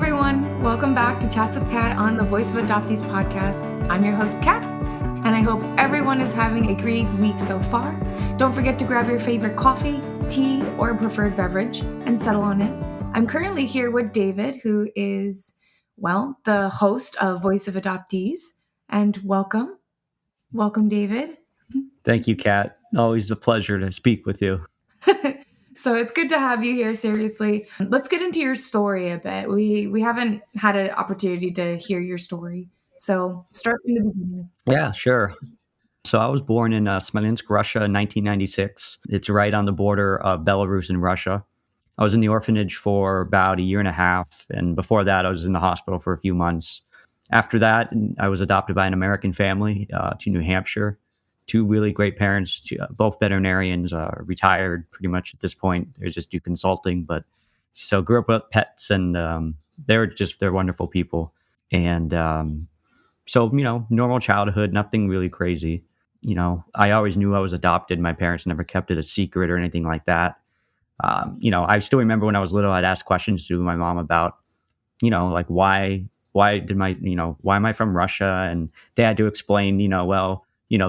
everyone. Welcome back to Chats with Kat on the Voice of Adoptees podcast. I'm your host, Kat, and I hope everyone is having a great week so far. Don't forget to grab your favorite coffee, tea, or preferred beverage and settle on in. I'm currently here with David, who is, the host of Voice of Adoptees. And welcome. Welcome, David. Thank you, Kat. Always a pleasure to speak with you. So it's good to have you here, seriously. Let's get into your story a bit. We haven't had an opportunity to hear your story. So start from the beginning. Yeah, sure. So I was born in Smolensk, Russia in 1996. It's right on the border of Belarus and Russia. I was in the orphanage for about a year and a half. And before that, I was in the hospital for a few months. After that, I was adopted by an American family to New Hampshire. Two really great parents, both veterinarians, retired pretty much at this point. They just do consulting, but so grew up with pets, and they're wonderful people. And so, normal childhood, nothing really crazy. I always knew I was adopted. My parents never kept it a secret or anything like that. I still remember when I was little, I'd ask questions to my mom about, like why am I from Russia? And they had to explain,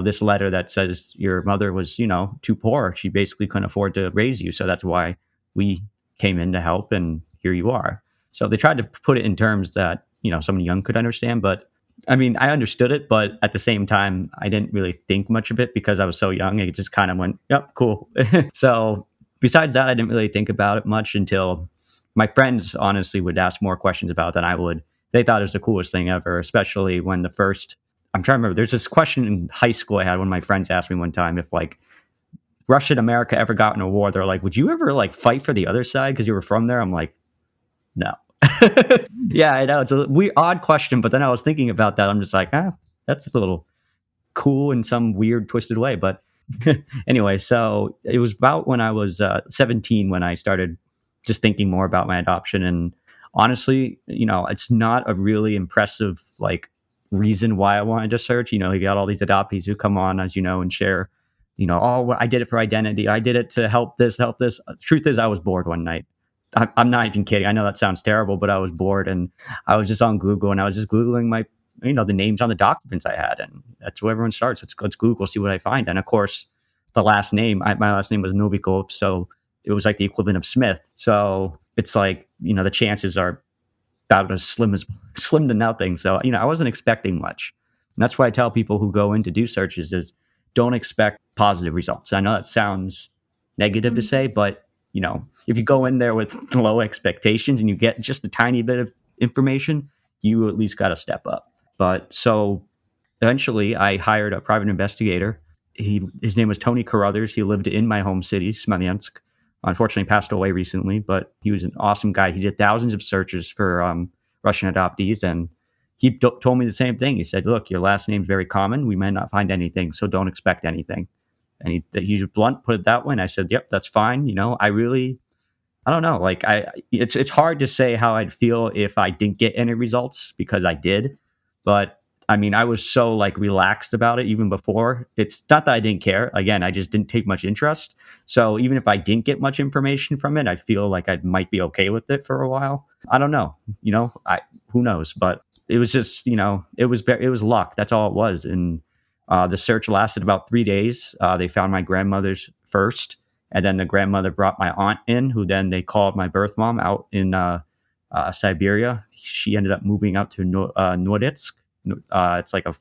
this letter that says your mother was, too poor. She basically couldn't afford to raise you. So that's why we came in to help. And here you are. So they tried to put it in terms that, someone young could understand. But I mean, I understood it, but at the same time, I didn't really think much of it because I was so young. It just kind of went, yep, cool. So besides that, I didn't really think about it much until my friends honestly would ask more questions about it than I would. They thought it was the coolest thing ever, especially when I'm trying to remember, there's this question in high school I had when my friends asked me one time if like Russia and America ever got in a war. They're like, would you ever like fight for the other side because you were from there? I'm like, no. Yeah, I know. It's a weird, odd question, but then I was thinking about that. I'm just like, that's a little cool in some weird, twisted way. But anyway, so it was about when I was 17 when I started just thinking more about my adoption. And honestly, it's not a really impressive like reason why I wanted to search. You got all these adoptees who come on, as you know, and share, well, I did it for identity. I did it to help this, help this. Truth is, I was bored one night. I'm not even kidding. I know that sounds terrible, but I was bored and I was just on Google and I was just Googling the names on the documents I had. And that's where everyone starts. Let's Google, see what I find. And of course, my last name was Novikov. So it was like the equivalent of Smith. So it's like, the chances are about as slim to nothing. So, I wasn't expecting much. And that's why I tell people who go in to do searches is don't expect positive results. I know that sounds negative to say, but if you go in there with low expectations and you get just a tiny bit of information, you at least got to step up. But so eventually I hired a private investigator. His name was Tony Carruthers. He lived in my home city, Smolensk. Unfortunately passed away recently, but he was an awesome guy. He did thousands of searches for Russian adoptees, and he told me the same thing. He said, look, your last name's very common. We might not find anything, so don't expect anything. And he was blunt, put it that way. And I said, yep, that's fine. I don't know. Like it's hard to say how I'd feel if I didn't get any results because I did. But I mean, I was so like relaxed about it even before. It's not that I didn't care. Again, I just didn't take much interest. So even if I didn't get much information from it, I feel like I might be okay with it for a while. I don't know. Who knows? But it was just, it was luck. That's all it was. And the search lasted about 3 days. They found my grandmother's first, and then the grandmother brought my aunt in, who then they called my birth mom out in Siberia. She ended up moving out to Norditsk. It's like a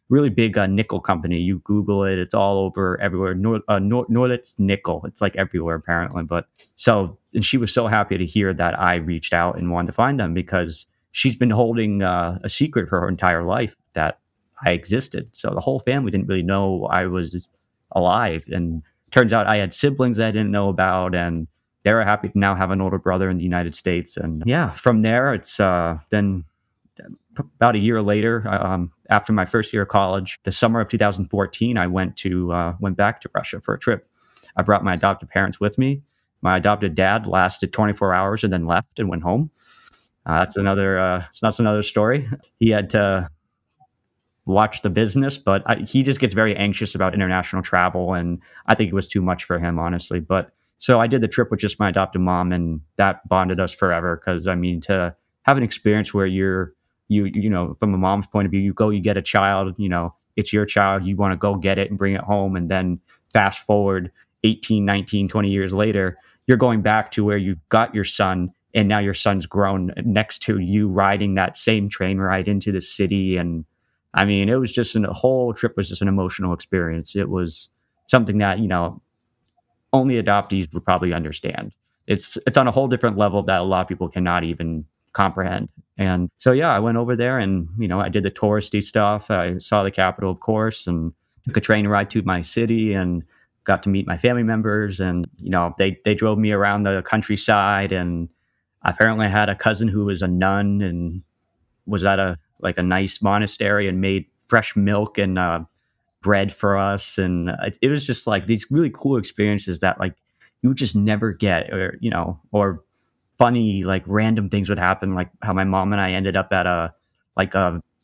really big nickel company. You Google it; it's all over everywhere. Norditsk nickel. It's like everywhere apparently. But and she was so happy to hear that I reached out and wanted to find them because she's been holding a secret for her entire life that I existed. So the whole family didn't really know I was alive. And turns out I had siblings that I didn't know about, and they were happy to now have an older brother in the United States. And yeah, from there, it's then about a year later, after my first year of college, the summer of 2014, I went back to Russia for a trip. I brought my adopted parents with me. My adopted dad lasted 24 hours and then left and went home. That's another story. He had to watch the business, but he just gets very anxious about international travel, and I think it was too much for him, honestly. But so I did the trip with just my adopted mom, and that bonded us forever. Because I mean, to have an experience where you know, from a mom's point of view, you go, you get a child, you know, it's your child, you want to go get it and bring it home. And then fast forward 18, 19, 20 years later, you're going back to where you got your son, and now your son's grown next to you riding that same train ride into the city. And I mean, it was just the whole trip was just an emotional experience. It was something that, you know, only adoptees would probably understand. It's on a whole different level that a lot of people cannot even comprehend. And so yeah, I went over there and, you know, I did the touristy stuff. I saw the capital, of course, and took a train ride to my city and got to meet my family members. And you know, they drove me around the countryside. And apparently I had a cousin who was a nun and was at a like a nice monastery and made fresh milk and bread for us. And it was just like these really cool experiences that like you would just never get, or you know, or funny like random things would happen, like how my mom and I ended up at a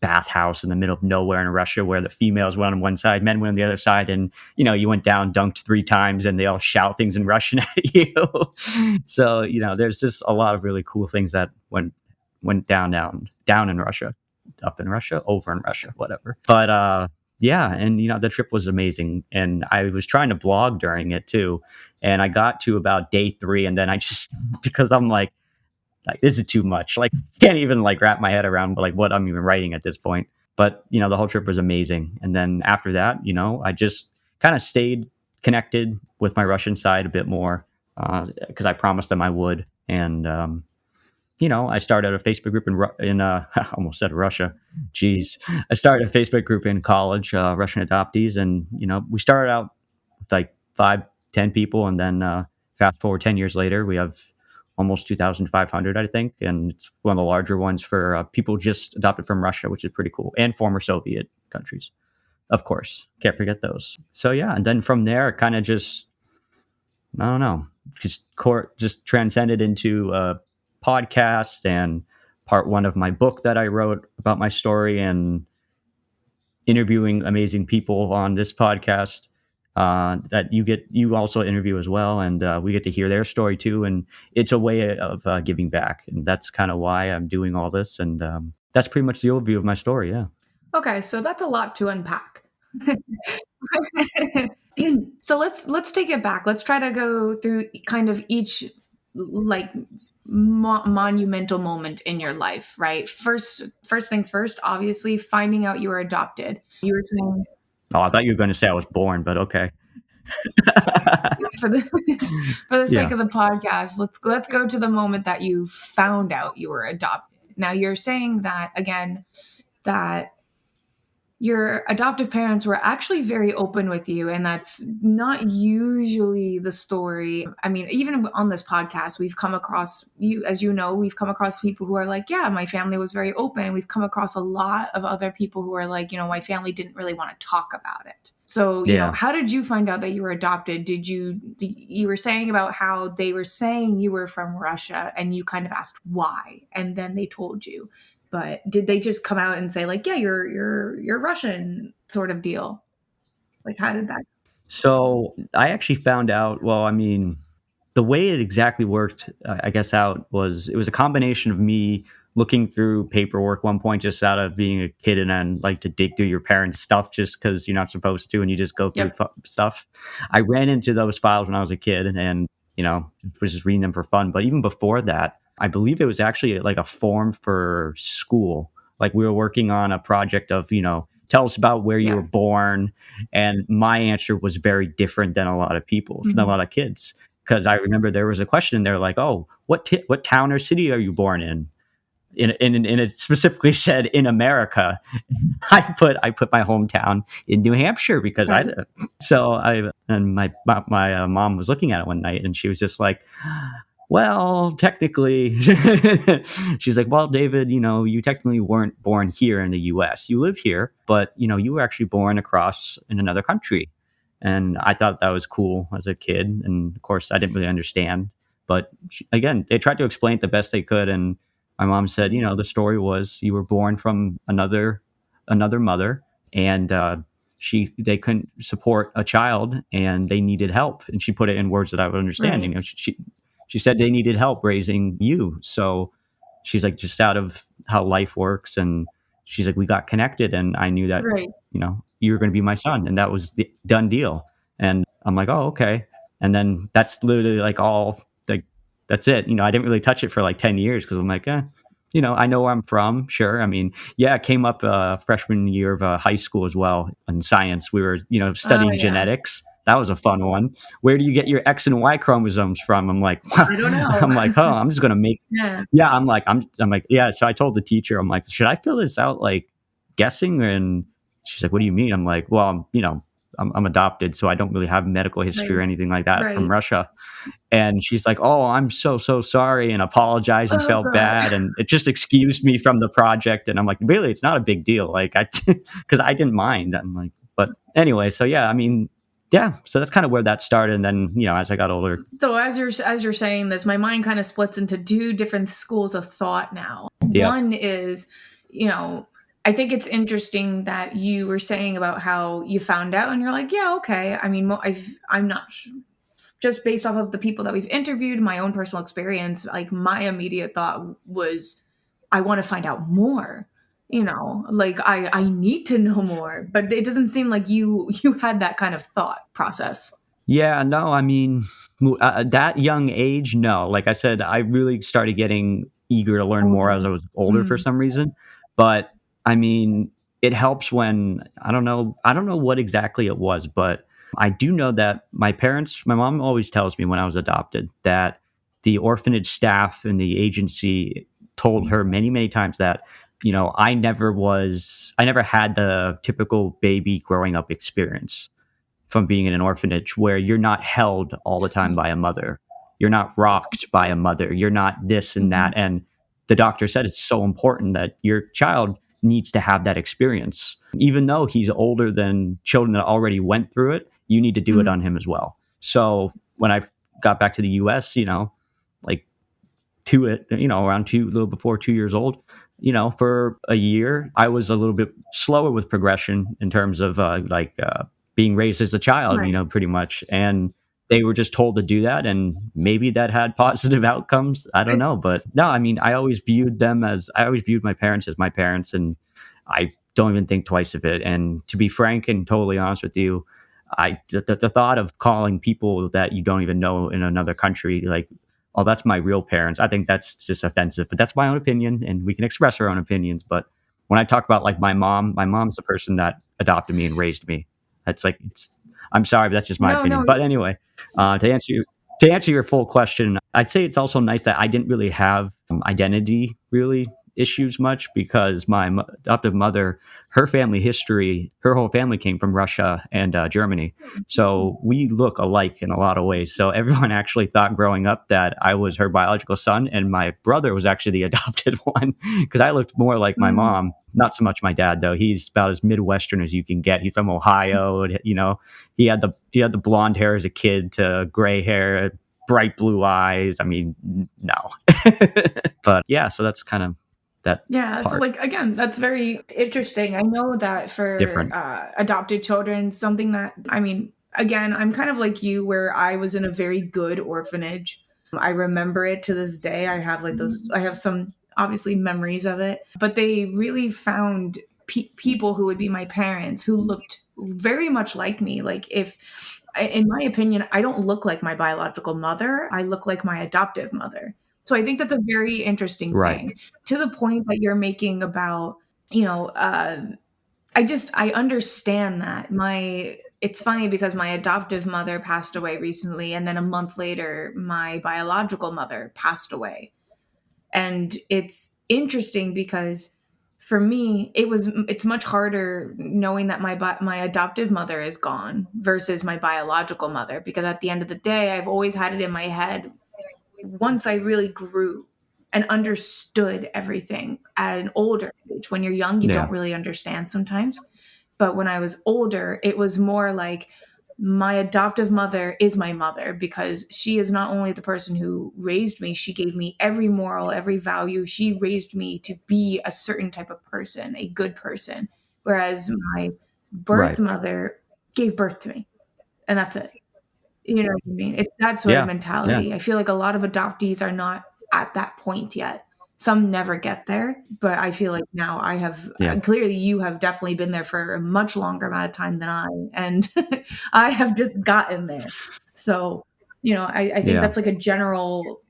bathhouse in the middle of nowhere in Russia, where the females went on one side, men went on the other side, and you know, you went down, dunked 3 times, and they all shout things in Russian at you. So you know, there's just a lot of really cool things that went down in Russia, up in Russia, over in Russia, whatever. But yeah, and you know, the trip was amazing, and I was trying to blog during it too, and I got to about day 3, and then I just because I'm like this is too much, like can't even like wrap my head around like what I'm even writing at this point. But you know, the whole trip was amazing, and then after that, you know, I just kind of stayed connected with my Russian side a bit more because I promised them I would. And you know, I started a Facebook group in I almost said Russia. Jeez, I started a Facebook group in college, Russian adoptees, and you know, we started out with like 5, 10 people, and then fast forward 10 years later, we have almost 2,500, I think, and it's one of the larger ones for people just adopted from Russia, which is pretty cool, and former Soviet countries, of course. Can't forget those. So yeah, and then from there, it kind of just I don't know, just transcended into a podcast and part 1 of my book that I wrote about my story, and interviewing amazing people on this podcast that you also interview as well, and we get to hear their story too, and it's a way of giving back, and that's kind of why I'm doing all this, and that's pretty much the overview of my story. Yeah. Okay, so that's a lot to unpack. So let's take it back. Let's try to go through kind of each like monumental moment in your life, right? First things first, obviously finding out you were adopted. You were saying Oh, I thought you were going to say I was born, but okay. for the for the sake Yeah. of the podcast, let's go to the moment that you found out you were adopted. Now you're saying that again, that your adoptive parents were actually very open with you, and that's not usually the story. I mean, even on this podcast, we've come across you, as you know, we've come across people who are like, yeah, my family was very open, and we've come across a lot of other people who are like, you know, my family didn't really want to talk about it. So, you know, Yeah. how did you find out that you were adopted? You were saying about how they were saying you were from Russia, and you kind of asked why, and then they told you. But did they just come out and say like, yeah, you're Russian sort of deal? Like, how did that? So I actually found out, well, I mean, the way it exactly worked, I guess, out was it was a combination of me looking through paperwork one point, just out of being a kid and then like to dig through your parents' stuff just because you're not supposed to, and you just go through Yep. stuff. I ran into those files when I was a kid, and you know, was just reading them for fun. But even before that, I believe it was actually like a form for school. Like we were working on a project of, you know, tell us about where you Yeah. were born, and my answer was very different than a lot of people, than a lot of kids. Because I remember there was a question in there like, "Oh, what town or city are you born in?" And it specifically said in America. I put my hometown in New Hampshire because Right. my mom was looking at it one night and she was just like, well, technically, she's like, well, David, you know, you technically weren't born here in the US. You live here, but, you know, you were actually born across in another country. And I thought that was cool as a kid. And of course, I didn't really understand. But again, they tried to explain it the best they could. And my mom said, you know, the story was you were born from another mother, and they couldn't support a child, and they needed help. And she put it in words that I would understand. You Right. know, she said they needed help raising you. So she's like, just out of how life works. And she's like, we got connected, and I knew that, Right. you were going to be my son, and that was the done deal. And I'm like, oh, okay. And then that's literally like all like, that's it. I didn't really touch it for like 10 years because I'm like, I know where I'm from. Sure. I mean, yeah, it came up freshman year of high school as well in science. We were, Oh, studying yeah. genetics. That was a fun one. Where do you get your X and Y chromosomes from? I'm like, I don't know. I'm like, oh, I'm just gonna make. Yeah. Yeah, I'm like, yeah. So I told the teacher, I'm like, should I fill this out like guessing? And she's like, what do you mean? I'm like, well, I'm adopted, so I don't really have medical history or Right. anything like that from Right. Russia. And she's like, oh, I'm so sorry, and apologized and Oh, felt God. bad, and it just excused me from the project. And I'm like, really, it's not a big deal, like because I didn't mind. I'm like, but anyway, so yeah, I mean, yeah, so that's kind of where that started. And then as I got older, So as you're saying this, my mind kind of splits into two different schools of thought now. yeah, One is, I think it's interesting that you were saying about how you found out and you're like, yeah, okay. I mean, I'm not just based off of the people that we've interviewed, my own personal experience, like my immediate thought was, I want to find out more. Like I need to know more. But it doesn't seem like you had that kind of thought process. yeah, no, I mean, that young age, no. Like I said, I really started getting eager to learn more as Older. I was older for Mm. some reason. But I mean, it helps when I don't know what exactly it was, but I do know that my mom always tells me when I was adopted that the orphanage staff and the agency told her many, many times that, I never had the typical baby growing up experience from being in an orphanage where you're not held all the time by a mother. You're not rocked by a mother. You're not this and Mhm. that. And the doctor said it's so important that your child needs to have that experience. Even though he's older than children that already went through it, you need to do it Mhm. on him as well. So when I got back to the US, like around a little before 2 years old, for a year, I was a little bit slower with progression in terms of being raised as a child, Right. pretty much. And they were just told to do that. And maybe that had positive outcomes. I don't know. But no, I mean, I always viewed my parents as my parents. And I don't even think twice of it. And to be frank and totally honest with you, the thought of calling people that you don't even know in another country like, oh, that's my real parents. I think that's just offensive, but that's my own opinion, and we can express our own opinions. But when I talk about like my mom's the person that adopted me and raised me. That's like it's. I'm sorry, but that's just my No, opinion. no. But anyway, to answer your full question, I'd say it's also nice that I didn't really have identity really issues much because my adoptive mother, her family history, her whole family came from Russia and Germany. So we look alike in a lot of ways. So everyone actually thought growing up that I was her biological son, and my brother was actually the adopted one because I looked more like my Mm. mom. Not so much my dad though. He's about as Midwestern as you can get. He's from Ohio. And, he had the blonde hair as a kid to gray hair, bright blue eyes. I mean, no. But yeah, so that's kind of that Yeah, so part like again, that's very interesting. I know that for different. adopted children, something that I mean, again, I'm kind of like you, where I was in a very good orphanage. I remember it to this day. I have like those. I have some obviously memories of it, but they really found people who would be my parents who looked very much like me. Like if, in my opinion, I don't look like my biological mother. I look like my adoptive mother. So I think that's a very interesting Right. thing to the point that you're making about, you know, I understand that. It's funny because my adoptive mother passed away recently, and then a month later, my biological mother passed away. And it's interesting because for me, it's much harder knowing that my adoptive mother is gone versus my biological mother, because at the end of the day, I've always had it in my head, once I really grew and understood everything at an older age. When you're young, you don't Yeah. really understand sometimes. But when I was older, it was more like my adoptive mother is my mother because she is not only the person who raised me, she gave me every moral, every value. She raised me to be a certain type of person, a good person. Whereas my birth Right. mother gave birth to me, and that's it. You know what I mean? It's that sort of Yeah. Yeah. mentality. I feel like a lot of adoptees are not at that point yet. Some never get there, but I feel like now I have Yeah. clearly you have definitely been there for a much longer amount of time than I, and I have just gotten there. So, I think Yeah. that's like a general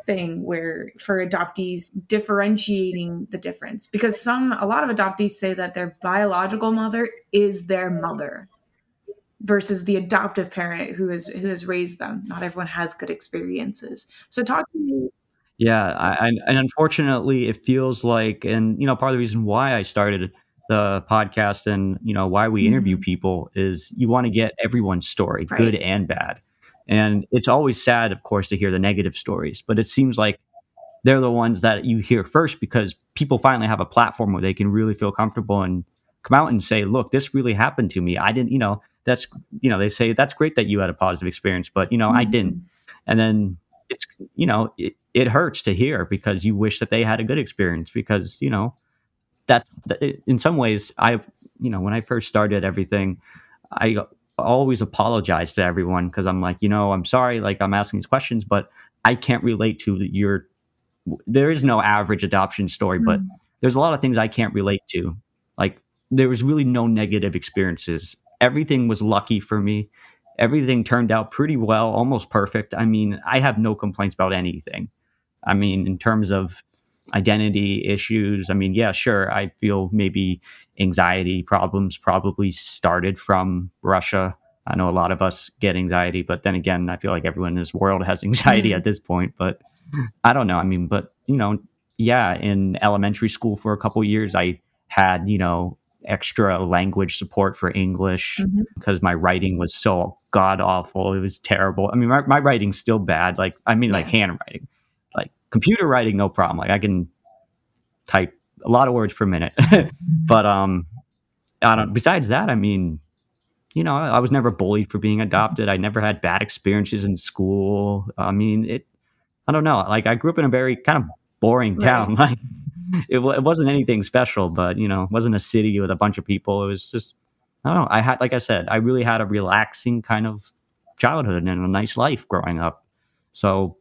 thing where for adoptees differentiating the difference, because a lot of adoptees say that their biological mother is their mother versus the adoptive parent who has raised them. Not everyone has good experiences. So talk to me. Yeah, and unfortunately, it feels like, and part of the reason why I started the podcast and why we interview Mhm. people is you want to get everyone's story, good Right. and bad. And it's always sad, of course, to hear the negative stories, but it seems like they're the ones that you hear first because people finally have a platform where they can really feel comfortable and come out and say, "Look, this really happened to me. I didn't, that's, they say that's great that you had a positive experience, but I didn't." Mhm. And then it's, it hurts to hear because you wish that they had a good experience because, in some ways, when I first started everything, I always apologize to everyone because I'm like, I'm sorry, like I'm asking these questions, but I can't relate to your there is no average adoption story, but Mm. there's a lot of things I can't relate to. Like there was really no negative experiences. Everything was lucky for me. Everything turned out pretty well, almost perfect. I mean, I have no complaints about anything. I mean, in terms of identity issues, I mean, yeah, sure, I feel maybe anxiety problems probably started from Russia. I know a lot of us get anxiety, but then again, I feel like everyone in this world has anxiety Mm. at this point. But I don't know. I mean, but yeah, in elementary school for a couple years, I had extra language support for English Mhm. because my writing was so god awful. It was terrible. I mean, my writing's still bad. Like, I mean, like Yeah. handwriting, like computer writing, no problem. Like, I can type a lot of words per minute. But I don't. Besides that, I mean, I was never bullied for being adopted. I never had bad experiences in school. I mean, I don't know. Like I grew up in a very kind of boring Right. town. Like it wasn't anything special, but it wasn't a city with a bunch of people. It was just I don't know. I had, like I said, I really had a relaxing kind of childhood and a nice life growing up. So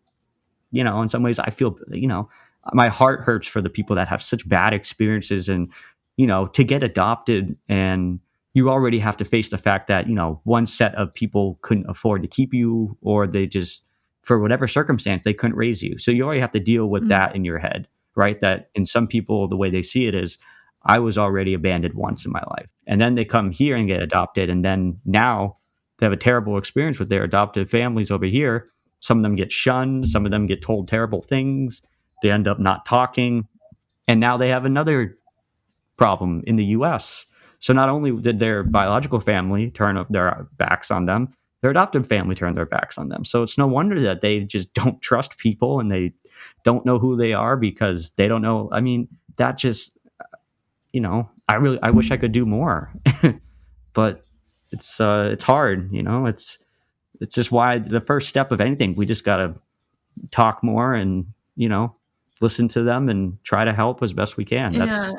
in some ways, I feel my heart hurts for the people that have such bad experiences, and to get adopted and you already have to face the fact that one set of people couldn't afford to keep you, or they just for whatever circumstance they couldn't raise you, so you already have to deal with Mm. that in your head, right? That in some people the way they see it is I was already abandoned once in my life, and then they come here and get adopted, and then now they have a terrible experience with their adopted families over here. Some of them get shunned, some of them get told terrible things, they end up not talking, and now they have another problem in the US. So not only did their biological family turn their backs on them, their adoptive family turned their backs on them. So it's no wonder that they just don't trust people and they don't know who they are because they don't know. I mean, that just, I wish I could do more, but it's hard, it's just why the first step of anything, we just got to talk more and, listen to them and try to help as best we can. Yeah.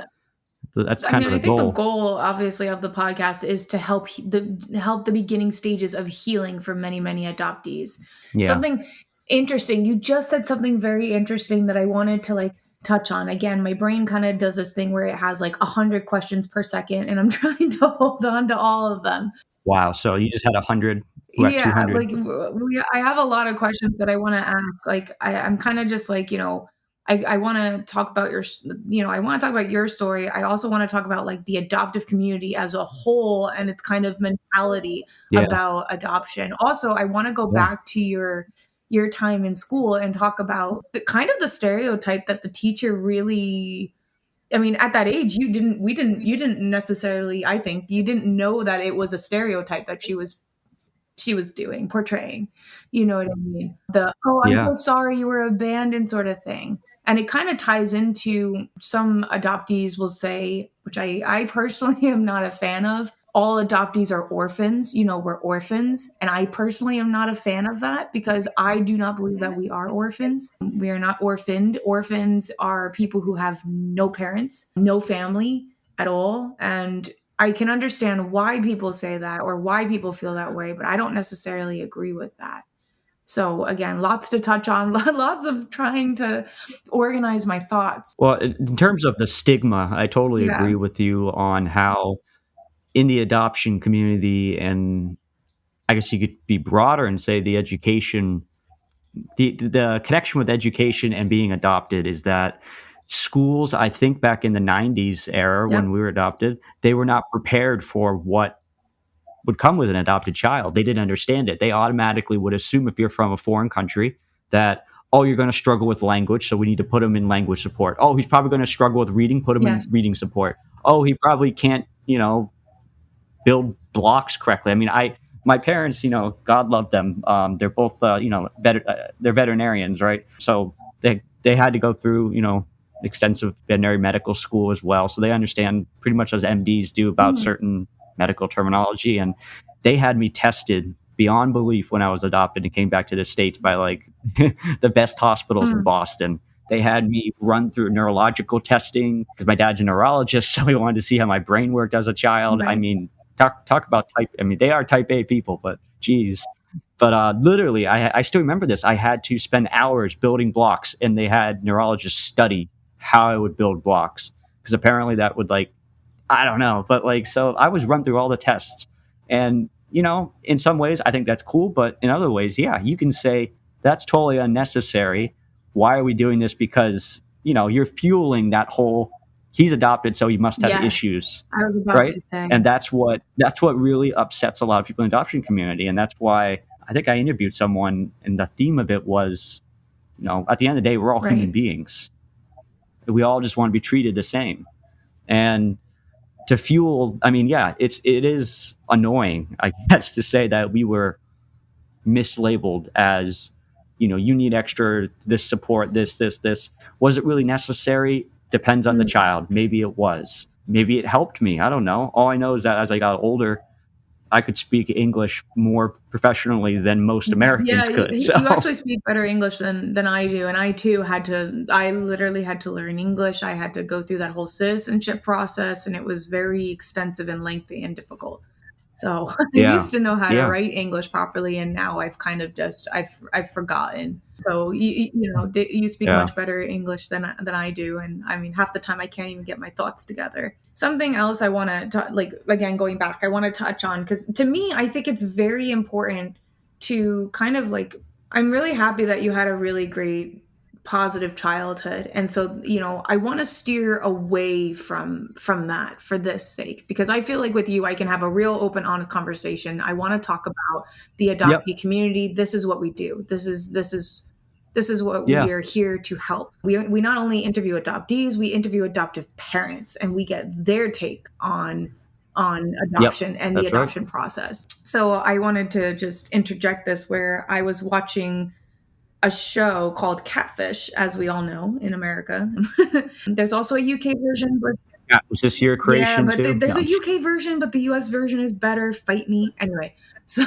That's I kind mean, of I the think the goal. goal, obviously, of the podcast is to help the beginning stages of healing for many, many adoptees. Yeah. Something interesting. You just said something very interesting that I wanted to like touch on. Again, my brain kind of does this thing where it has like 100 questions per second, and I'm trying to hold on to all of them. Wow. So you just had 100, we're at Yeah, 200. like I have a lot of questions that I want to ask. Like I'm kind of just like, I want to talk about I want to talk about your story. I also want to talk about like the adoptive community as a whole and its kind of mentality Yeah. about adoption. Also, I want to go Yeah. back to your time in school and talk about the kind of the stereotype that the teacher really, I mean, at that age, you didn't necessarily, I think, you didn't know that it was a stereotype that she was doing, portraying. You know what I mean? "Oh, I'm Yeah. so sorry you were abandoned," sort of thing. And it kinda ties into some adoptees will say, which I personally am not a fan of, all adoptees are orphans, we're orphans, and I personally am not a fan of that because I do not believe that we are orphans. We are not orphaned. Orphans are people who have no parents, no family at all, and I can understand why people say that or why people feel that way, but I don't necessarily agree with that. So again, lots to touch on, lots of trying to organize my thoughts. Well, in terms of the stigma, I totally Yeah. agree with you on how in the adoption community, and I guess you could be broader and say the education, the connection with education and being adopted is that schools, I think back in the 90s era Yep. when we were adopted, they were not prepared for what would come with an adopted child. They didn't understand it. They automatically would assume if you're from a foreign country that, oh, you're going to struggle with language, so we need to put him in language support. Oh, he's probably going to struggle with reading, put him in Yes. reading support. Oh, he probably can't, build blocks correctly. I mean, my parents, God love them. They're both, they're veterinarians, right? So they had to go through, extensive veterinary medical school as well. So they understand pretty much as MDs do about Mhm. certain medical terminology. And they had me tested beyond belief when I was adopted and came back to the States by like the best hospitals in Mm. Boston. They had me run through neurological testing because my dad's a neurologist, so he wanted to see how my brain worked as a child. I Right. mean, talk about type. I mean, they are type A people, but geez. But literally, I still remember this. I had to spend hours building blocks, and they had neurologists study how I would build blocks because apparently that would like I don't know, but like so I was run through all the tests, and in some ways I think that's cool, but in other ways, yeah, you can say that's totally unnecessary. Why are we doing this? Because you're fueling that whole he's adopted, so he must have Yes. issues, I was about right? to say. And that's what really upsets a lot of people in the adoption community, and that's why I think I interviewed someone, and the theme of it was, at the end of the day, we're all human Right. beings. We all just want to be treated the same, and to fuel, I mean, yeah, it is annoying, I guess, to say that we were mislabeled as, you need extra this support, this. Was it really necessary? Depends on the Mm. child. Maybe it was. Maybe it helped me. I don't know. All I know is that as I got older, I could speak English more professionally than most Yeah, Americans you could. you So actually speak better English than I do, and I too had to I literally had to learn English. I had to go through that whole citizenship process, and it was very extensive and lengthy and difficult. So, I yeah, used to know how to yeah, write English properly, and now I've kind of just I've forgotten. So, you speak yeah. much better English than I do, and I mean, half the time I can't even get my thoughts together. Something else I wanna like, again, going back, I wanna touch on because to me, I think it's very important to kind of like I'm really happy that you had a really great positive childhood, and so I want to steer away from that for this sake, because I feel like with you I can have a real open honest conversation. I want to talk about the Yep. adoptee community. This is what we do. This is what we Yeah. are here to help. We not only interview adoptees, we interview adoptive parents, and we get their take on Yep. adoption and the That's right. adoption process. So I wanted to just interject this where I was watching a show called Catfish, as we all know in America. There's also a UK version, but Yeah. Was this your yeah, creation but too? No, there's a I'm just UK version, but the US version is better. Fight me. Anyway, so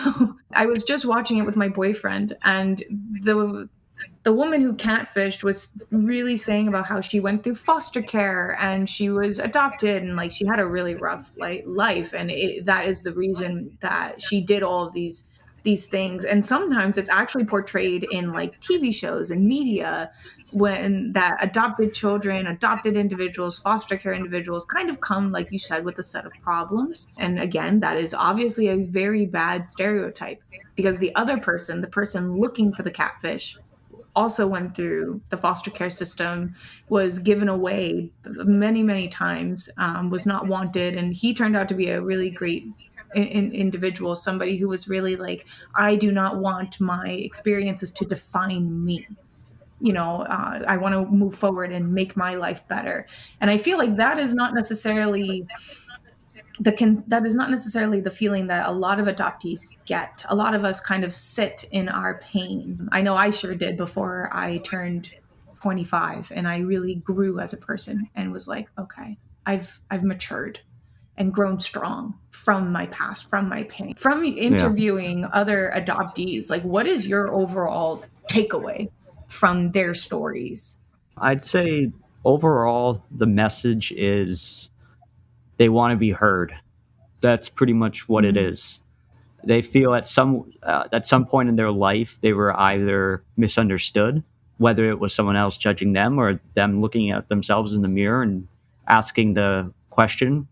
I was just watching it with my boyfriend, and the woman who catfished was really saying about how she went through foster care and she was adopted, and like she had a really rough life, and that is the reason that she did all of these things. And sometimes it's actually portrayed in like TV shows and media, when that adopted children, adopted individuals, foster care individuals kind of come, like you said, with a set of problems. And again, that is obviously a very bad stereotype, because the other person, the person looking for the catfish, also went through the foster care system, was given away many times, was not wanted, and he turned out to be a really great individual, somebody who was really like, I do not want my experiences to define me. I want to move forward and make my life better. And I feel like that is not necessarily that is not necessarily the feeling that a lot of adoptees get. A lot of us kind of sit in our pain. I know I sure did before I turned 25, and I really grew as a person and was like, okay, I've matured and grown strong from my past, from my pain. From yeah. interviewing other adoptees, like, what is your overall takeaway from their stories? I'd say overall the message is they want to be heard. That's pretty much what it Mm. is. They feel at some point in their life they were either misunderstood, whether it was someone else judging them or them looking at themselves in the mirror and asking the question,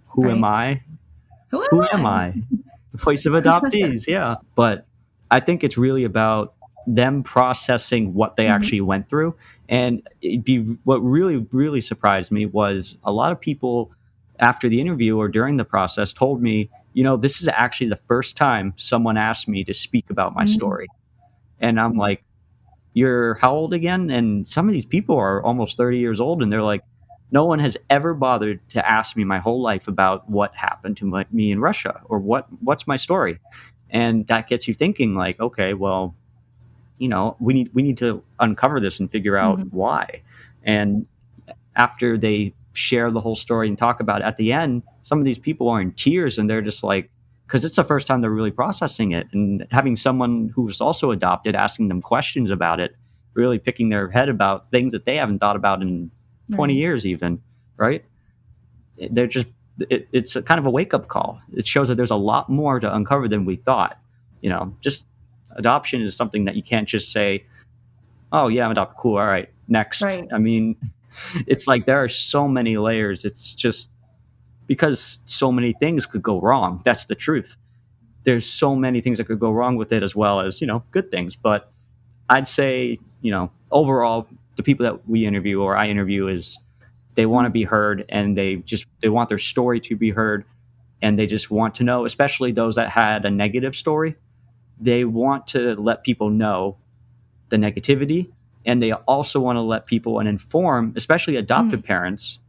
"Who am Right. I? Who am Who am I? I?" Voice of adoptees, yeah. But I think it's really about them processing what they Mhm. actually went through. And what really, really surprised me was a lot of people after the interview or during the process told me, this is actually the first time someone asked me to speak about my Mm. story. And I'm like, you're how old again? And some of these people are almost 30 years old, and they're like, no one has ever bothered to ask me my whole life about what happened to me in Russia or what's my story. And that gets you thinking like, okay, well, we need to uncover this and figure out Mhm. why. And after they share the whole story and talk about it at the end, some of these people are in tears and they're just like, because it's the first time they're really processing it. And having someone who's also adopted asking them questions about it, really picking their head about things that they haven't thought about in 20 Right. years, even, right? They're just, it's a kind of a wake up call. It shows that there's a lot more to uncover than we thought. Just adoption is something that you can't just say, oh, yeah, I'm adopted. Cool. All right. Next. Right. I mean, it's like there are so many layers. It's just because so many things could go wrong. That's the truth. There's so many things that could go wrong with it as well as, good things. But I'd say, overall, the people that we interview or I interview is they want to be heard and they want their story to be heard and they just want to know, especially those that had a negative story. They want to let people know the negativity and they also want to let people and inform, especially adoptive Mhm. parents,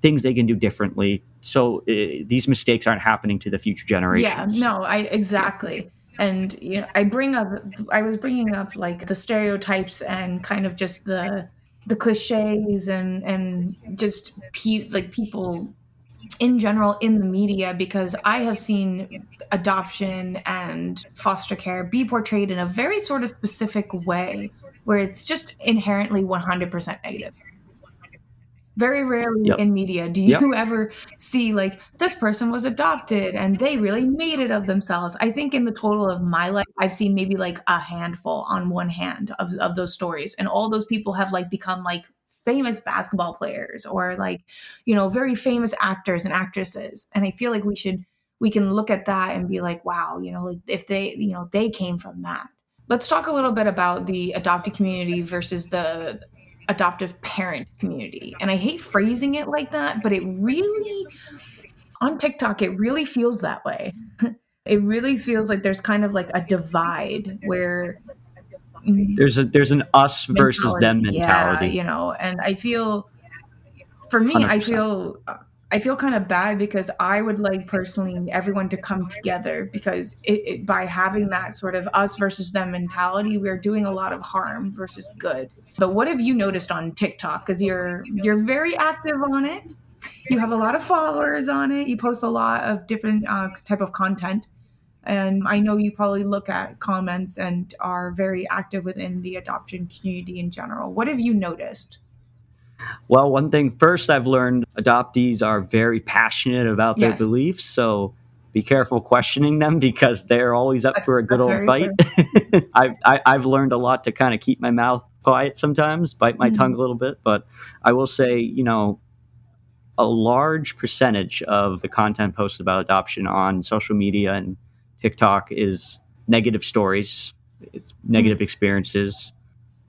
things they can do differently so these mistakes aren't happening to the future Yeah, generations. no, I Yeah. exactly. And I was bringing up like the stereotypes and kind of just the cliches and just like people in general in the media because I have seen adoption and foster care be portrayed in a very sort of specific way where it's just inherently 100% negative. Very rarely Yep. in media do Yep. you ever see like this person was adopted and they really made it of themselves. I think in the total of my life, I've seen maybe like a handful on one hand of those stories. And all those people have like become like famous basketball players or like, very famous actors and actresses. And I feel like we can look at that and be like, wow, like if they came from that. Let's talk a little bit about the adopted community versus the adoptive parent community. And I hate phrasing it like that, but it really, on TikTok, it really feels that way. It really feels like there's kind of like a divide where There's an us versus them mentality. Yeah, mentality. and I feel for me, 100%. I feel kind of bad because I would like personally everyone to come together because by having that sort of us versus them mentality, we're doing a lot of harm versus good. But what have you noticed on TikTok? Because you're very active on it. You have a lot of followers on it. You post a lot of different type of content, and I know you probably look at comments and are very active within the adoption community in general. What have you noticed? Well, one thing first I've learned adoptees are very passionate about their Yes, beliefs, so be careful questioning them because they're always up for a good that's old very fight. true. I've learned a lot to kind of keep my mouth quiet sometimes, bite my tongue Mhm. a little bit, but I will say, a large percentage of the content posted about adoption on social media and TikTok is negative stories, it's Mm. negative experiences.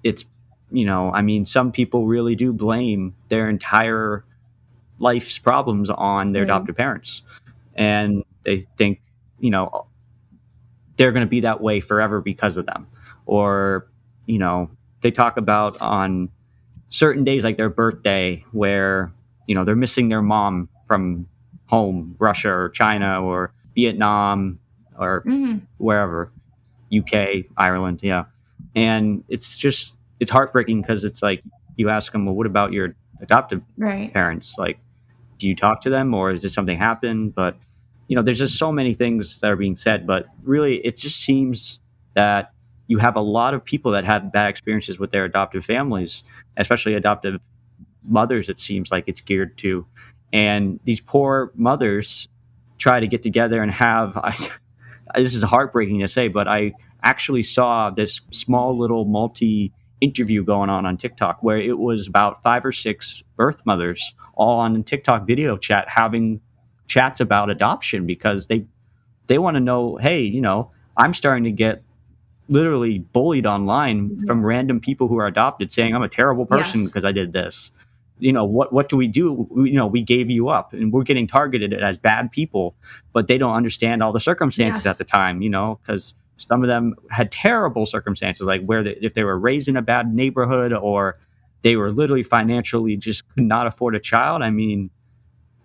It's, I mean, some people really do blame their entire life's problems on their Right. adoptive parents. And they think, you know, they're going to be that way forever because of them. Or, you know, they talk about on certain days like their birthday where they're missing their mom from home, Russia or China or Vietnam or Mhm. wherever, UK, Ireland, yeah. And it's heartbreaking because it's like you ask them, well, what about your adoptive Right. parents? Like, do you talk to them or did something happen? But there's just so many things that are being said, but really it just seems that you have a lot of people that have bad experiences with their adoptive families, especially adoptive mothers. It seems like it's geared to, and these poor mothers try to get together and have this is heartbreaking to say, but I actually saw this small little multi interview going on TikTok where it was about 5 or 6 birth mothers all on TikTok video chat having chats about adoption because they want to know, hey, I'm starting to get literally bullied online from Yes. random people who are adopted saying I'm a terrible person Yes. because I did this. What do we do? We gave you up and we're getting targeted as bad people, but they don't understand all the circumstances at Yes. the time, because some of them had terrible circumstances, like if they were raised in a bad neighborhood or they were literally financially just could not afford a child. I mean,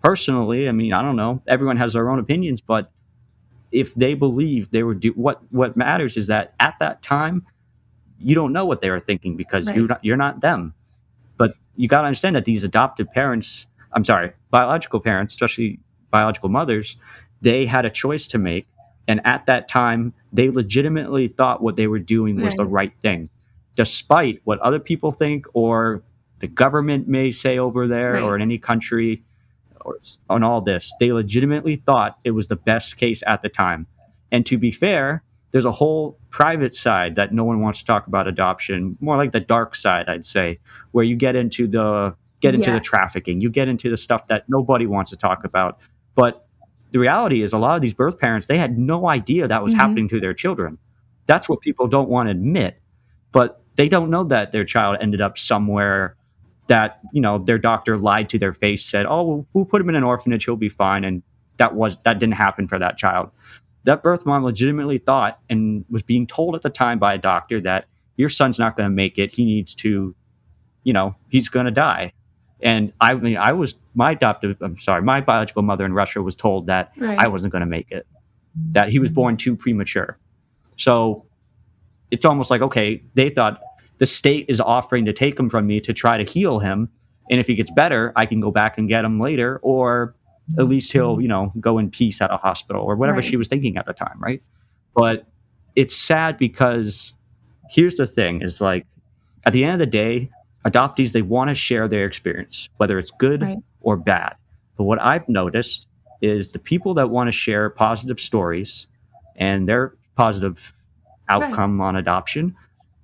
personally, I don't know. Everyone has their own opinions, but if they believe they were what matters is that at that time you don't know what they were thinking because Right. you're not them. But you got to understand that these adopted parents, I'm sorry, biological parents, especially biological mothers, they had a choice to make. And at that time, they legitimately thought what they were doing was the Right. right thing, despite what other people think or the government may say over there or Right. in any country or on all this. They legitimately thought it was the best case at the time. And to be fair, there's a whole private side that no one wants to talk about adoption, more like the dark side, I'd say, where you get into the Yes. trafficking, you get into the stuff that nobody wants to talk about. But the reality is a lot of these birth parents, they had no idea that was Hmm. happening to their children. That's what people don't want to admit. But they don't know that their child ended up somewhere that their doctor lied to their face, said, oh, we'll put him in an orphanage, he'll be fine. And that didn't happen for that child. That birth mom legitimately thought and was being told at the time by a doctor that your son's not going to make it, he needs to, he's going to die. And I mean, my biological mother in Russia was told that I Right. wasn't going to make it, that he was born too premature. So it's almost like, okay, they thought the state is offering to take him from me to try to heal him, and if he gets better I can go back and get him later, or at least he'll go in peace at a hospital, or whatever Right. she was thinking at the time, right? But it's sad because here's the thing, is like, at the end of the day, adoptees, they want to share their experience, whether it's good Right. or bad. But what I've noticed is the people that want to share positive stories and their positive Right. outcome on adoption,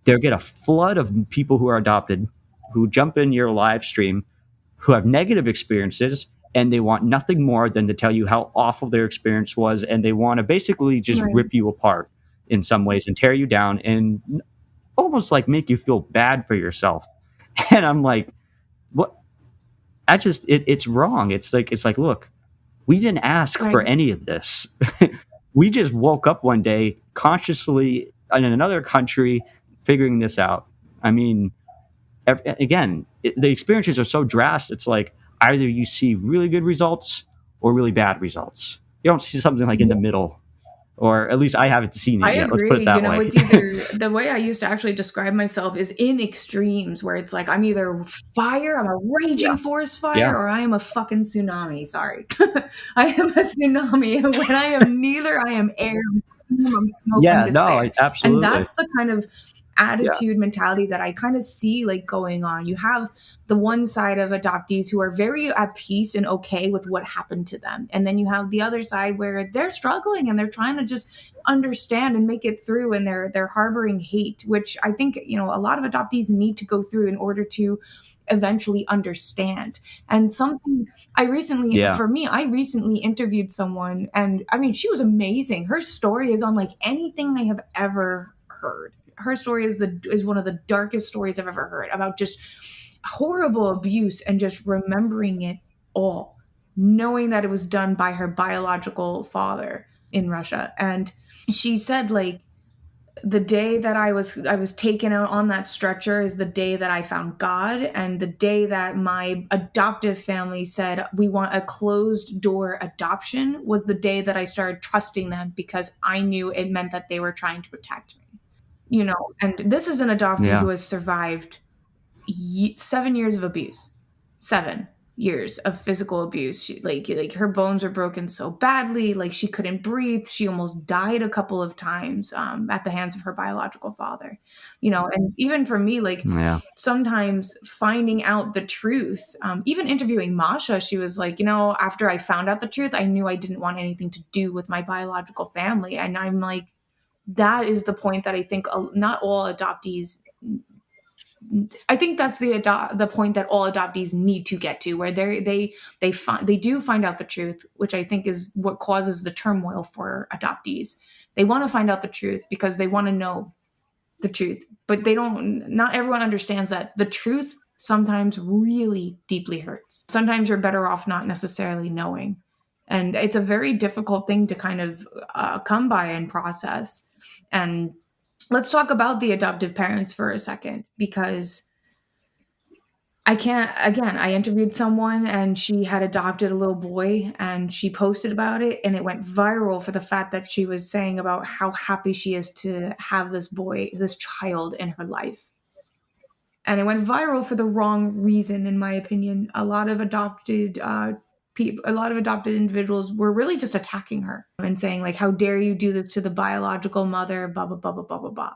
they'll get a flood of people who are adopted who jump in your live stream who have negative experiences, and they want nothing more than to tell you how awful their experience was, and they want to basically just Right. rip you apart in some ways and tear you down and almost like make you feel bad for yourself. And I'm like, what? It's wrong. It's like, look, we didn't ask Right. for any of this. We just woke up one day consciously in another country figuring this out. I mean, again, the experiences are so drastic. It's like either you see really good results or really bad results. You don't see something like in the middle, or at least I haven't seen it I yet. Let's put agree. it that way. It's either the way I used to actually describe myself is in extremes where it's like I'm either fire, I'm a Yeah. raging forest fire, Yeah. or I am a fucking tsunami. Sorry. I am a tsunami. And when I am neither, I am air, I'm steam, I'm smoke, I'm Yeah. No, despair. And absolutely. that's the kind of Yeah. attitude mentality that I kind of see like going on. You have the one side of adoptees who are very at peace and okay with what happened to them. And then you have the other side where they're struggling and they're trying to just understand and make it through, and they're harboring hate, which I think a lot of adoptees need to go through in order to eventually understand. And something Yeah. I recently interviewed someone, and I mean, she was amazing. Her story is unlike anything I have ever heard. Her story is one of the darkest stories I've ever heard, about just horrible abuse and just remembering it all, knowing that it was done by her biological father in Russia. And she said, like, the day that I was taken out on that stretcher is the day that I found God, and the day that my adoptive family said we want a closed door adoption was the day that I started trusting them, because I knew it meant that they were trying to protect me. And this is an adoptee who Yeah. has survived 7 years of abuse. 7. years of physical abuse. Like her bones were broken so badly, like she couldn't breathe. She almost died a couple of times at the hands of her biological father. And even for me, like Yeah. sometimes finding out the truth, even interviewing Masha, she was like, after I found out the truth, I knew I didn't want anything to do with my biological family. And I'm like, that is the point that I think not all adoptees, I think that's the point that all adoptees need to get to, where they do find out the truth, which I think is what causes the turmoil for adoptees. They want to find out the truth because they want to know the truth, but not everyone understands that the truth sometimes really deeply hurts. Sometimes you're better off not necessarily knowing. And it's a very difficult thing to kind of come by and process. And let's talk about the adoptive parents for a second, because I interviewed someone and she had adopted a little boy and she posted about it and it went viral for the fact that she was saying about how happy she is to have this child in her life. And it went viral for the wrong reason, in my opinion. A lot of adopted individuals were really just attacking her and saying, like, how dare you do this to the biological mother, blah, blah, blah, blah, blah, blah, blah.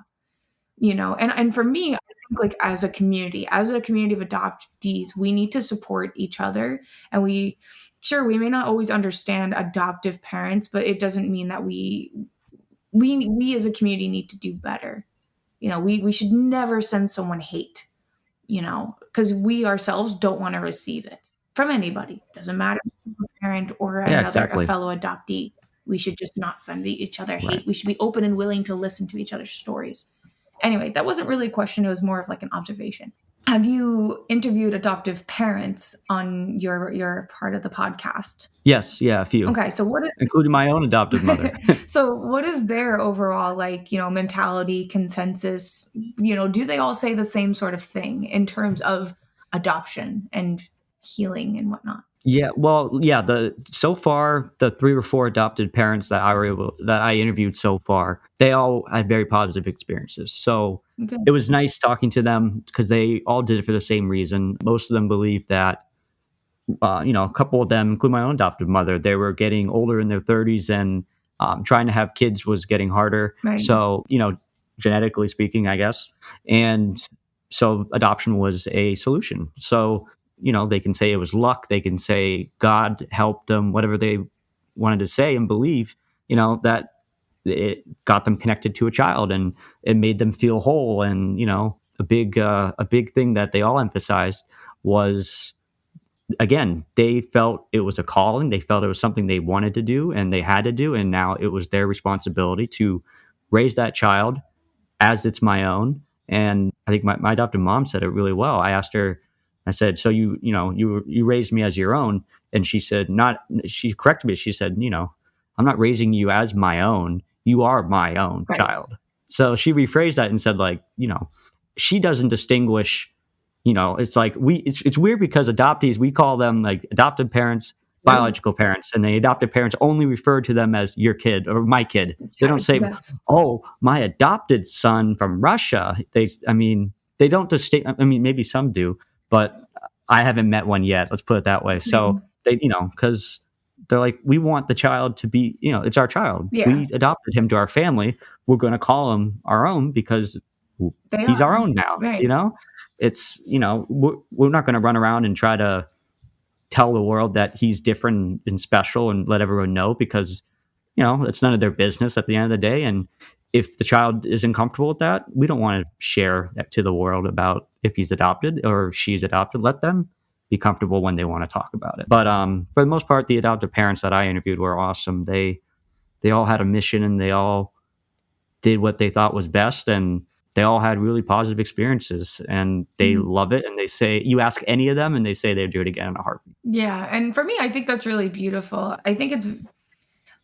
And for me, I think, like, as a community of adoptees, we need to support each other. And we may not always understand adoptive parents, but it doesn't mean that we as a community need to do better. We should never send someone hate, because we ourselves don't want to receive it from anybody. Doesn't matter if it's a parent or exactly. a fellow adoptee. We should just not send each other hate. Right. We should be open and willing to listen to each other's stories. Anyway, that wasn't really a question. It was more of like an observation. Have you interviewed adoptive parents on your part of the podcast? Yes. Yeah, a few. Okay. So including my own adoptive mother. So what is their overall, like, mentality, consensus? Do they all say the same sort of thing in terms of adoption and healing and whatnot? Yeah, well, yeah. So far, the 3 or 4 adopted parents that I interviewed so far, they all had very positive experiences. So It was nice talking to them because they all did it for the same reason. Most of them believe that, a couple of them, including my own adoptive mother, they were getting older in their 30s and trying to have kids was getting harder. Right. So, genetically speaking, I guess, and so adoption was a solution. So they can say it was luck. They can say God helped them, whatever they wanted to say and believe, that it got them connected to a child and it made them feel whole. And, a big thing that they all emphasized was, again, they felt it was a calling. They felt it was something they wanted to do and they had to do. And now it was their responsibility to raise that child as it's my own. And I think my adoptive mom said it really well. I asked her, I said, so you raised me as your own. And she said, she corrected me. She said, I'm not raising you as my own. You are my own child. So she rephrased that and said, like, she doesn't distinguish, it's like it's weird because adoptees, we call them like adopted parents, biological parents, and the adopted parents only refer to them as your kid or my kid. They don't say, oh, my adopted son from Russia. They don't distinguish. I mean, maybe some do, but I haven't met one yet. Let's put it that way. So they, because they're like, we want the child to be, it's our child. Yeah. We adopted him to our family. We're going to call him our own because he's our own now. Right. It's, we're not going to run around and try to tell the world that he's different and special and let everyone know because, it's none of their business at the end of the day. And if the child isn't comfortable with that, we don't want to share that to the world about if he's adopted or she's adopted. Let them be comfortable when they want to talk about it. But for the most part, the adoptive parents that I interviewed were awesome. They all had a mission and they all did what they thought was best, and they all had really positive experiences and they love it. And they say, you ask any of them and they say they'd do it again in a heartbeat. Yeah. And for me, I think that's really beautiful.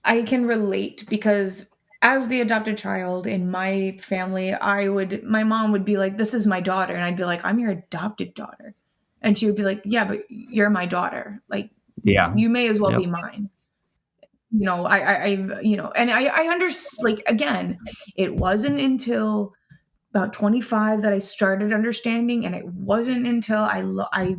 I can relate because as the adopted child in my family, my mom would be like, this is my daughter. And I'd be like, I'm your adopted daughter. And she would be like, yeah, but you're my daughter. Like, yeah, you may as well be mine. And I understand, like, again, it wasn't until about 25 that I started understanding. And it wasn't until I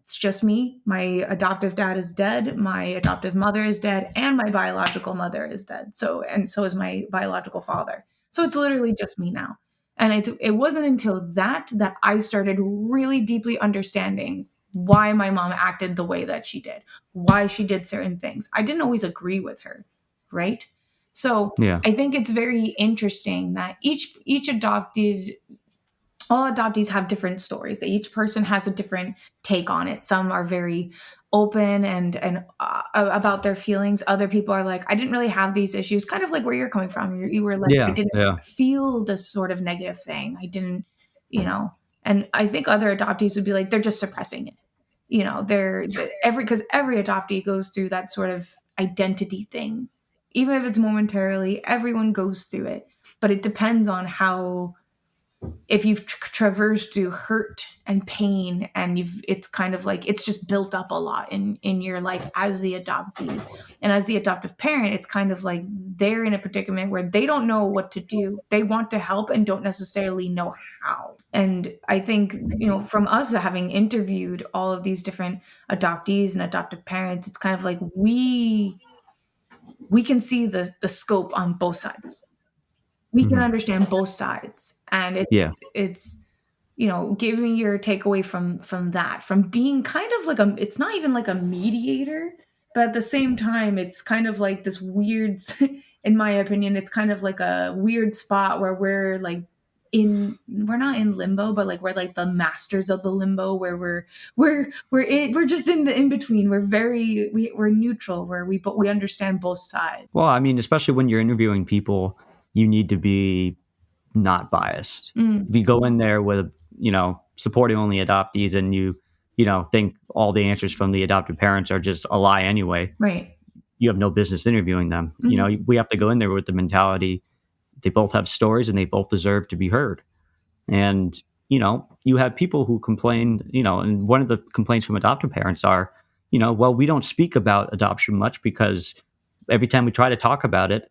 It's just me. My adoptive dad is dead. My adoptive mother is dead, and my biological mother is dead. And so is my biological father. So it's literally just me now. And it wasn't until that I started really deeply understanding why my mom acted the way that she did, why she did certain things. I didn't always agree with her, right? So Yeah. I think it's very interesting that each adopted all adoptees have different stories. Each person has a different take on it. Some are very open and about their feelings. Other people are like, I didn't really have these issues. Kind of like where you're coming from. You were like, I Yeah. didn't Yeah. feel this sort of negative thing. I didn't, you know. And I think other adoptees would be like, they're just suppressing it. Because every adoptee goes through that sort of identity thing, even if it's momentarily. Everyone goes through it, but it depends on how, if you've traversed through hurt and pain, and it's kind of like it's just built up a lot in your life as the adoptee. And as the adoptive parent, it's kind of like they're in a predicament where they don't know what to do. They want to help and don't necessarily know how. And I think, from us having interviewed all of these different adoptees and adoptive parents, it's kind of like we can see the scope on both sides. We can Mhm. understand both sides, and Yeah. it's giving your takeaway from that, from being kind of like it's not even like a mediator, but at the same time it's kind of like this weird in my opinion, it's kind of like a weird spot where we're not in limbo, but like we're like the masters of the limbo, where we're just in the in between. We're neutral, where we understand both sides. Well, I mean, especially when you're interviewing people, you need to be not biased. Mm, If you go in there with, supporting only adoptees and you think all the answers from the adopted parents are just a lie anyway, right. you have no business interviewing them. Mhm. We have to go in there with the mentality they both have stories and they both deserve to be heard. And, you have people who complain, and one of the complaints from adoptive parents are, well, we don't speak about adoption much because every time we try to talk about it,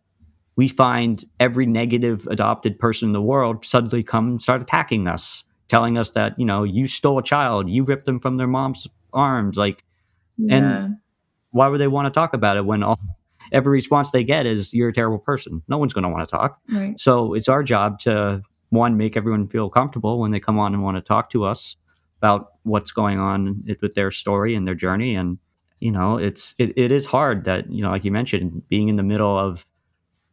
we find every negative adopted person in the world suddenly come and start attacking us, telling us that, you stole a child, you ripped them from their mom's arms. Like, and Yeah. why would they want to talk about it when every response they get is you're a terrible person? No one's going to want to talk. Right. So it's our job to, one, make everyone feel comfortable when they come on and want to talk to us about what's going on with their story and their journey. And, it is hard that, like you mentioned, being in the middle of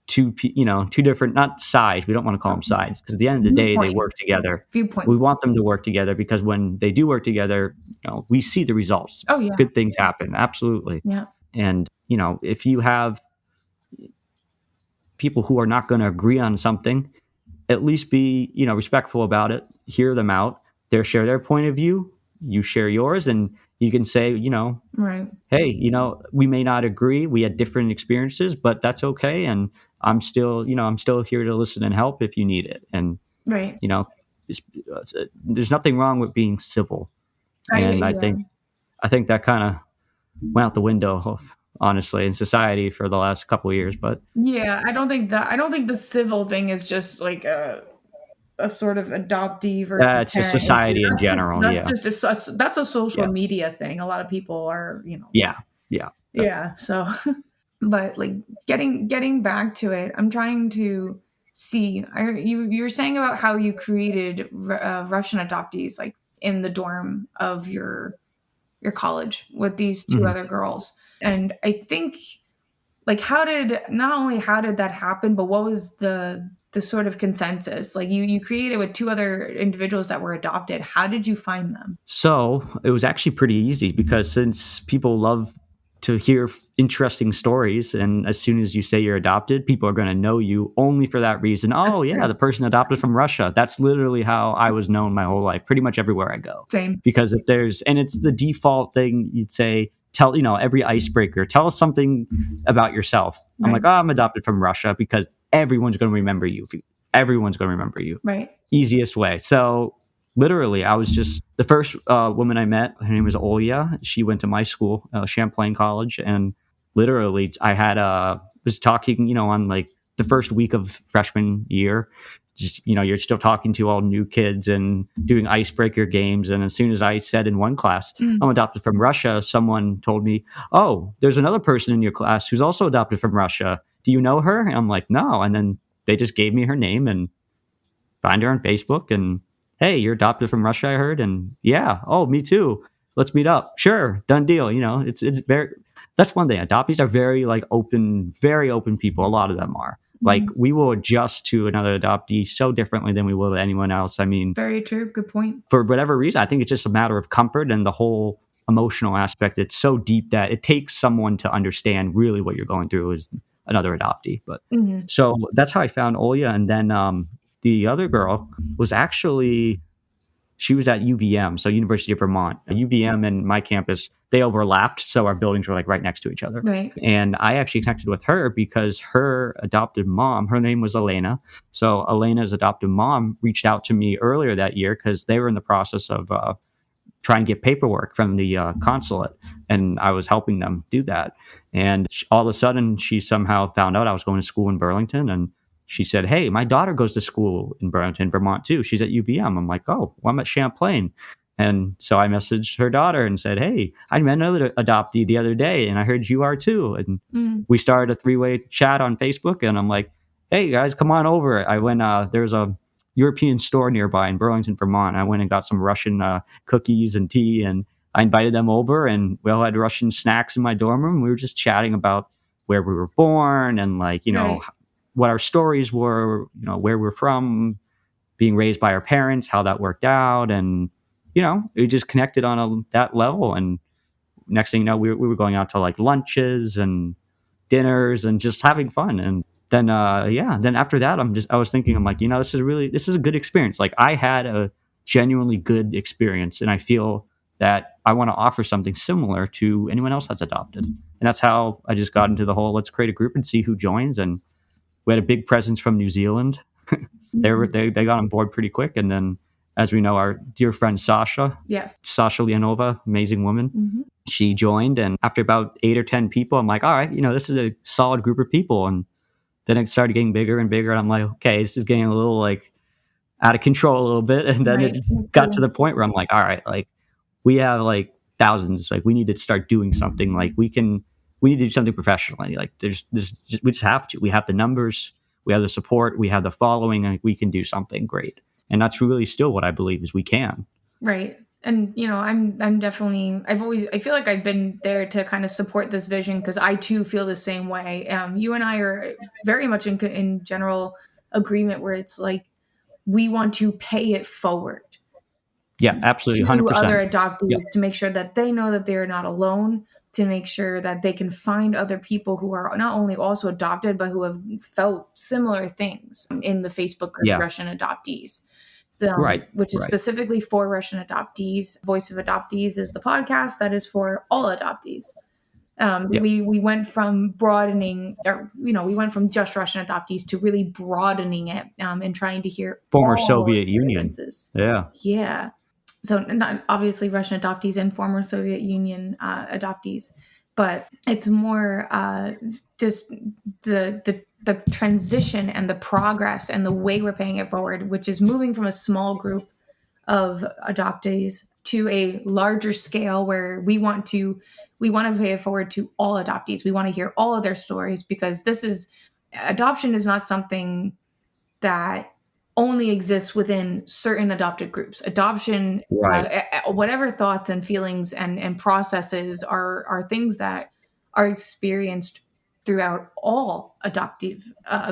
two different, not sides. We don't want to call them sides because at the end of the day, they work Viewpoints. together. We Viewpoints. want them to work together because when they do work together, we see the results. Oh yeah. Good things happen. Absolutely. Yeah. And, if you have people who are not going to agree on something, at least be, respectful about it, hear them out, they share their point of view, you share yours, and you can say, Right. hey, we may not agree. We had different experiences, but that's okay. And I'm still here to listen and help if you need it. And, Right. it's, there's nothing wrong with being civil. And I Yeah. think that kind of went out the window, honestly, in society for the last couple of years. But Yeah. I don't think the civil thing is just like a sort of adoptee versus it's a parent issue. society in general. Yeah. That's a social Yeah. media thing. A lot of people are, Yeah. Yeah. yeah. So, but like getting back to it, I'm trying to see. You were saying about how you created Russian adoptees, like in the dorm of your college with these two Mhm. other girls. And I think, like, how did that happen, but what was the sort of consensus? Like, you created with two other individuals that were adopted. How did you find them? So it was actually pretty easy because since people love to hear interesting stories, and as soon as you say you're adopted, people are going to know you only for that reason. That's Oh, yeah, true. the person adopted from Russia. That's literally how I was known my whole life, pretty much everywhere I go. Same. Because and it's the default thing you'd say, tell, every icebreaker, tell us something about yourself. I'm Right. like, oh, I'm adopted from Russia because everyone's going to remember you. Everyone's going to remember you. Right. Easiest way. So literally, I was just the first woman I met. Her name was Olya. She went to my school, Champlain College, and literally, I had was talking, on like the first week of freshman year. just, you're still talking to all new kids and doing icebreaker games. And as soon as I said in one class, I'm adopted from Russia, someone told me, oh, there's another person in your class who's also adopted from Russia. Do you know her? And I'm like, no. And then they just gave me her name and find her on Facebook and, hey, you're adopted from Russia, I heard. And yeah, oh, me too. Let's meet up. Sure, done deal. It's very, that's one thing. Adoptees are very open people. A lot of them are. Like, we will adjust to another adoptee so differently than we will to anyone else. I mean, very true. Good point. For whatever reason, I think it's just a matter of comfort and the whole emotional aspect. It's so deep that it takes someone to understand really what you're going through as another adoptee. But so that's how I found Olya. And then the other girl was actually, she was at UVM, so University of Vermont. UVM and my campus, they overlapped, so our buildings were like right next to each other. Right. And I actually connected with her because her adopted mom, her name was Elena. So Elena's adopted mom reached out to me earlier that year because they were in the process of trying to get paperwork from the consulate, and I was helping them do that. And all of a sudden, she somehow found out I was going to school in Burlington, and she said, hey, my daughter goes to school in Burlington, Vermont, too. She's at UVM. I'm like, oh, well, I'm at Champlain. And so I messaged her daughter and said, hey, I met another adoptee the other day, and I heard you are, too. And we started a 3-way chat on Facebook, and I'm like, hey, guys, come on over. I went, there's a European store nearby in Burlington, Vermont. I went and got some Russian cookies and tea, and I invited them over, and we all had Russian snacks in my dorm room. We were just chatting about where we were born and, like, what our stories were, where we're from, being raised by our parents, how that worked out. And, we just connected on that level. And next thing you know, we were going out to like lunches and dinners and just having fun. And then, then after that, I was thinking, I'm like, this is a good experience. Like, I had a genuinely good experience, and I feel that I want to offer something similar to anyone else that's adopted. And that's how I just got into the whole, let's create a group and see who joins. And we had a big presence from New Zealand. They got on board pretty quick. And then, as we know, our dear friend Sasha, Sasha Leonova, amazing woman, she joined. And after about 8 or 10 people, I'm like, all right, this is a solid group of people. And then it started getting bigger and bigger. And I'm like, okay, this is getting a little like out of control a little bit. And then it got to the point where I'm like, all right, like, we have like thousands. Like, we need to start doing something. Like, we need to do something professionally. Like, we just have to. We have the numbers, we have the support, we have the following, and we can do something great. And that's really still what I believe is we can. Right. And, I'm definitely, I feel like I've been there to kind of support this vision because I too feel the same way. You and I are very much in general agreement where it's like, we want to pay it forward. Yeah, absolutely. 100%. To other adoptees to make sure that they know that they're not alone, to make sure that they can find other people who are not only also adopted, but who have felt similar things in the Facebook group, Russian adoptees. So, which is specifically for Russian adoptees. Voice of Adoptees is the podcast that is for all adoptees. We went from broadening, we went from just Russian adoptees to really broadening it and trying to hear former Soviet Union. Yeah. So not obviously Russian adoptees and former Soviet Union adoptees, but it's more just the transition and the progress and the way we're paying it forward, which is moving from a small group of adoptees to a larger scale where we want to pay it forward to all adoptees. We want to hear all of their stories because adoption is not something that only exists within certain adopted groups. Adoption, whatever thoughts and feelings and processes are things that are experienced throughout all adoptive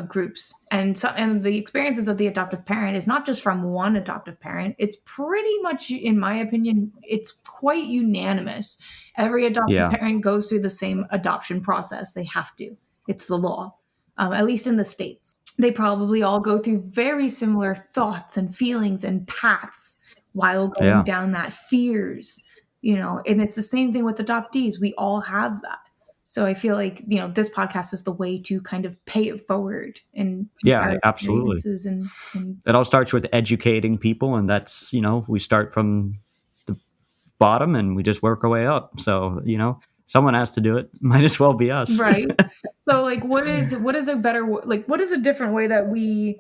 groups. And the experiences of the adoptive parent is not just from one adoptive parent. It's pretty much, in my opinion, it's quite unanimous. Every adoptive parent goes through the same adoption process. They have to. It's the law, at least in the States. They probably all go through very similar thoughts and feelings and paths while going down that fears, and it's the same thing with adoptees. We all have that. So I feel like, this podcast is the way to kind of pay it forward. And absolutely. And it all starts with educating people. And that's, we start from the bottom and we just work our way up. So, someone has to do it. Might as well be us. Right. So like, what is a different way that we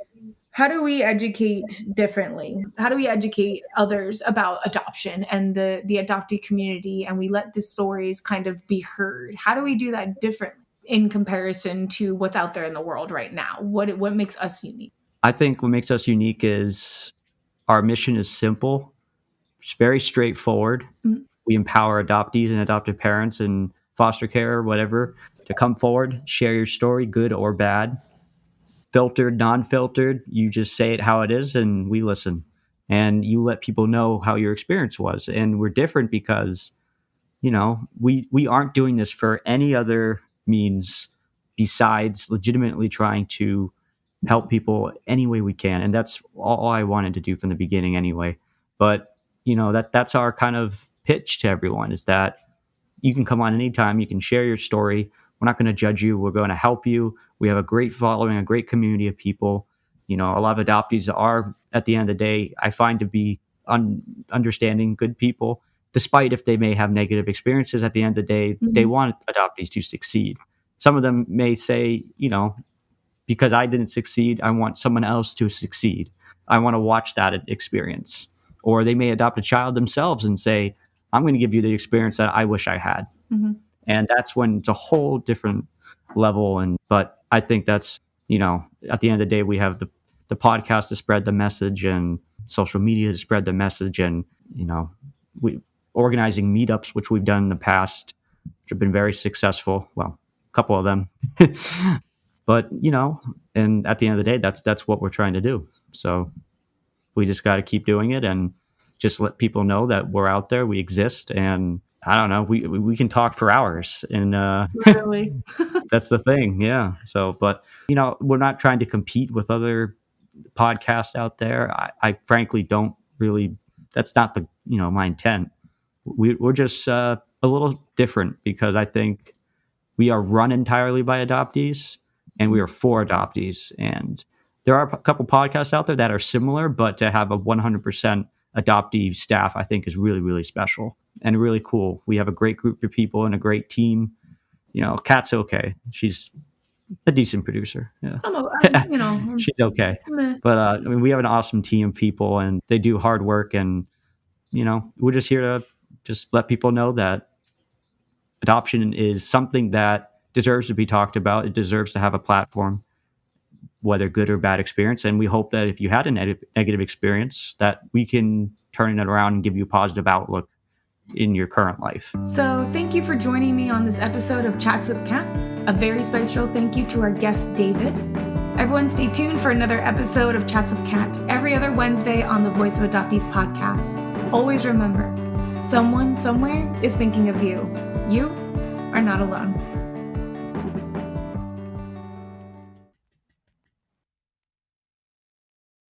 How do we educate differently? How do we educate others about adoption and the adoptee community, and we let the stories kind of be heard? How do we do that differently in comparison to what's out there in the world right now? What makes us unique? I think what makes us unique is our mission is simple. It's very straightforward. Mhm. We empower adoptees and adoptive parents and foster care or whatever to come forward, share your story, good or bad, filtered, non-filtered. You just say it how it is, and we listen. And you let people know how your experience was. And we're different because we aren't doing this for any other means besides legitimately trying to help people any way we can. And that's all I wanted to do from the beginning anyway. But that's our kind of pitch to everyone, is that you can come on anytime, you can share your story. We're not going to judge you, we're going to help you. We have a great following, a great community of people. A lot of adoptees are, at the end of the day, I find to be understanding, good people, despite if they may have negative experiences. At the end of the day, they Mhm. want adoptees to succeed. Some of them may say, because I didn't succeed, I want someone else to succeed. I want to watch that experience. Or they may adopt a child themselves and say, I'm going to give you the experience that I wish I had. Mhm. And that's when it's a whole different level. But I think that's, at the end of the day, we have the podcast to spread the message, and social media to spread the message, and, we organizing meetups, which we've done in the past, which have been very successful. Well, a couple of them. But, and at the end of the day, that's what we're trying to do. So we just got to keep doing it and just let people know that we're out there, we exist. And I don't know, we can talk for hours, and Literally. that's the thing. Yeah. So, but we're not trying to compete with other podcasts out there. I frankly don't really, that's not the, my intent. We're just a little different because I think we are run entirely by adoptees, and we are for adoptees. And there are a couple podcasts out there that are similar, but to have a 100% adoptee staff, I think, is really, really special and really cool. We have a great group of people and a great team. Kat's okay. She's a decent producer. Yeah. She's okay. Meh. But we have an awesome team of people, and they do hard work. And, we're just here to just let people know that adoption is something that deserves to be talked about. It deserves to have a platform, whether good or bad experience. And we hope that if you had a negative experience, that we can turn it around and give you a positive outlook in your current life. So thank you for joining me on this episode of Chats with Kat. A very special thank you to our guest, David. Everyone stay tuned for another episode of Chats with Kat every other Wednesday on the Voice of Adoptees podcast. Always remember, someone somewhere is thinking of you. You are not alone.